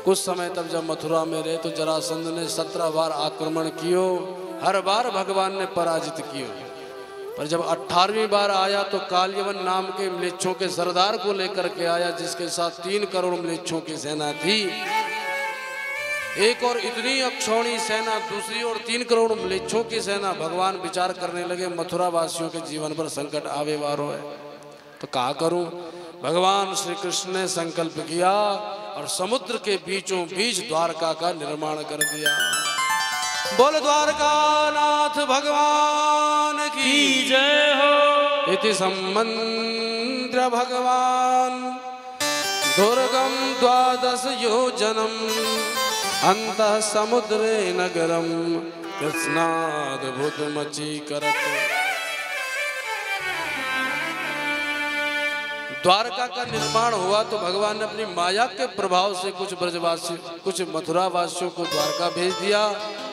कुछ समय तब जब मथुरा में रहे तो जरासंध ने 17 बार आक्रमण कियो, हर बार भगवान ने पराजित कियो। पर जब 18वीं बार आया तो काल्यवन नाम के म्लेच्छों के सरदार को लेकर के आया, जिसके साथ 3 करोड़ म्लेच्छों की सेना थी। एक और इतनी अक्षौणी सेना, दूसरी ओर 3 करोड़ म्लेच्छों की सेना। भगवान विचार करने लगे मथुरा वासियों के जीवन पर संकट आवे वारो है, तो क्या करूं। भगवान श्री कृष्ण ने संकल्प किया और समुद्र के बीचों बीच द्वारका का निर्माण कर दिया। बोल द्वारका नाथ भगवान की जय हो। इति सम्मंत्र भगवान दुर्गम 12 योजनम अंतः समुद्रे नगरम कृष्णाद्भुतमचीकरत्। द्वारका का निर्माण हुआ तो भगवान ने अपनी माया के प्रभाव से कुछ मथुरा वासियों को द्वारका भेज दिया।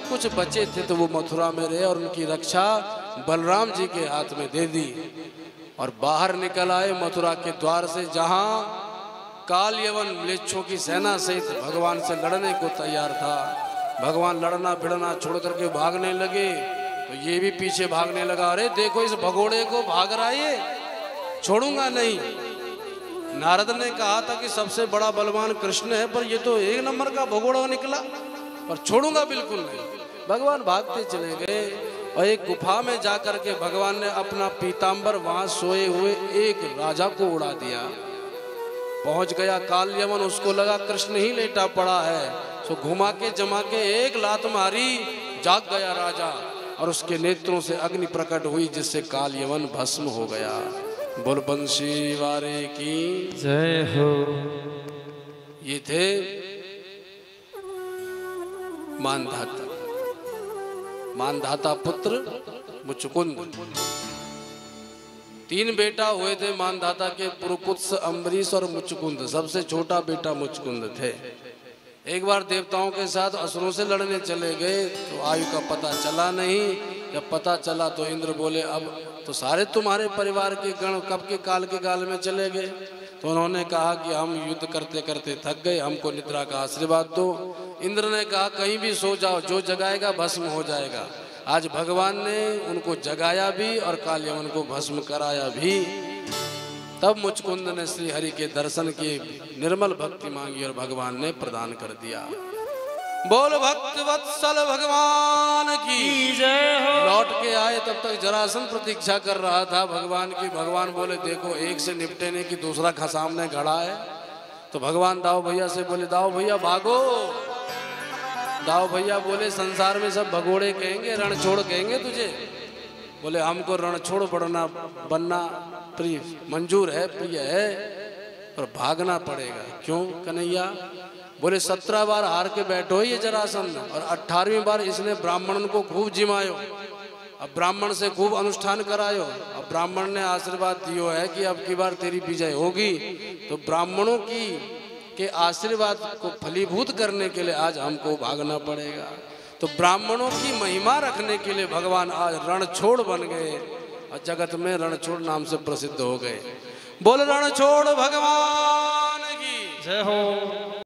कुछ बचे थे तो वो मथुरा में रहे और उनकी रक्षा बलराम जी के हाथ में दे दी और बाहर निकल आए मथुरा के द्वार से, जहां काल्यवन म्लेच्छों की सेना सहित भगवान से लड़ने को तैयार था। भगवान लड़ना भिड़ना छोड़ करके भागने लगे तो ये भी पीछे भागने लगा। अरे देखो इस भगोड़े को, भाग रहा है, छोड़ूंगा नहीं। नारद ने कहा था कि सबसे बड़ा बलवान कृष्ण है, पर ये तो 1 नंबर का भगोड़ा निकला, पर छोड़ूंगा बिल्कुल नहीं। भगवान भागते चले गए और एक गुफा में जाकर के भगवान ने अपना पीतांबर वहां सोए हुए एक राजा को उड़ा दिया। पहुंच गया काल्यवन, उसको लगा कृष्ण ही लेटा पड़ा है, तो घुमा के जमा के एक लात मारी, जाग गया राजा और उसके नेत्रों से अग्नि प्रकट हुई, जिससे काल्यवन भस्म हो गया। बोल बंसी वारे की जय हो। ये थे मानधाता, मानधाता पुत्र मुचुकुंद। 3 बेटा हुए थे मानधाता के, पुरुकुत्स, अम्बरीश और मुचुकुंद। सबसे छोटा बेटा मुचुकुंद थे। एक बार देवताओं के साथ असुरों से लड़ने चले गए तो आयु का पता चला नहीं। जब पता चला तो इंद्र बोले अब तो सारे तुम्हारे परिवार के गण कब के काल के गाल में चले गए। तो उन्होंने कहा कि हम युद्ध करते करते थक गए, हमको निद्रा का आशीर्वाद दो। इंद्र ने कहा कहीं भी सो जाओ, जो जगाएगा भस्म हो जाएगा। आज भगवान ने उनको जगाया भी और काल्यवन को भस्म कराया भी। तब मुचकुंद ने श्री हरि के दर्शन की निर्मल भक्ति मांगी और भगवान ने प्रदान कर दिया। बोल भक्त वत्सल भगवान की जय हो। लौट के आए तब तक जरासंध प्रतीक्षा कर रहा था भगवान की। भगवान बोले देखो एक से निपटे नहीं कि दूसरा खसामने खड़ा है। तो भगवान दाऊ भैया से बोले दाऊ भैया भागो। दाऊ भैया बोले संसार में सब भगोड़े कहेंगे, रण छोड़ कहेंगे तुझे। बोले हमको रण छोड़ बनना प्रिय मंजूर है, प्रिय है, पर भागना पड़ेगा। क्यों कन्हैया? बोले 17 बार हार के बैठो ये जरासंध और 18वीं बार इसने ब्राह्मण को खूब जिमायो। अब ब्राह्मण से खूब अनुष्ठान करायो। अब ब्राह्मण ने आशीर्वाद दियो है कि अब की बार तेरी विजय होगी। तो ब्राह्मणों के आशीर्वाद को फलीभूत करने के लिए आज हमको भागना पड़ेगा। तो ब्राह्मणों की महिमा रखने के लिए भगवान आज रणछोड़ बन गए और जगत में रणछोड़ नाम से प्रसिद्ध हो गए। बोल रणछोड़ भगवान की जय हो।